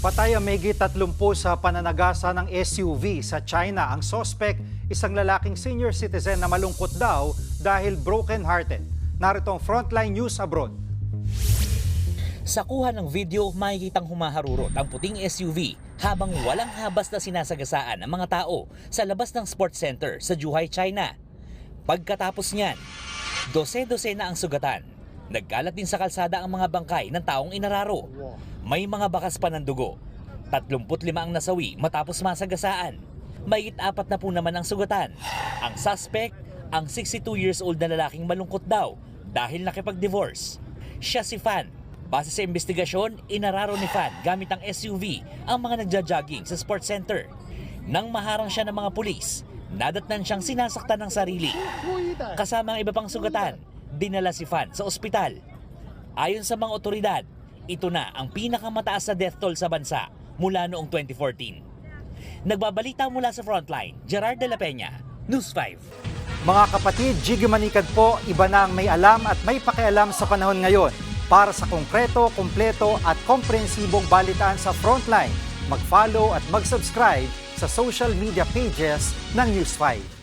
Patay ang mahigit 30 sa pananagasa ng SUV sa China. Ang suspect, isang lalaking senior citizen na malungkot daw dahil broken-hearted. Narito ang Frontline News Abroad. Sa kuha ng video, makikitang humaharurot ang puting SUV habang walang habas na sinasagasaan ang mga tao sa labas ng sports center sa Zhuhai, China. Pagkatapos niyan, dose-dose na ang sugatan. Nagkalat din sa kalsada ang mga bangkay ng taong inararo. May mga bakas pa ng dugo. 35 ang nasawi matapos masagasaan. Mahigit 4 na po naman ang sugatan. Ang suspect, ang 62 years old na lalaking malungkot daw dahil nakipag-divorce. Siya si Fan. Base sa investigasyon, inararo ni Fan gamit ang SUV ang mga nagja-jogging sa sports center. Nang maharang siya ng mga pulis, nadatnan siyang sinasaktan ng sarili. Kasama ang iba pang sugatan, dinala si Fan sa ospital. Ayon sa mga otoridad, ito na ang pinakamataas na death toll sa bansa mula noong 2014. Nagbabalita mula sa Frontline, Gerard de la Peña, News 5. Mga kapatid, Jiggy Manikad po, iba na ang may alam at may pakialam sa panahon ngayon. Para sa konkreto, kumpleto at komprehensibong balitaan sa Frontline, mag-follow at mag-subscribe sa social media pages ng News 5.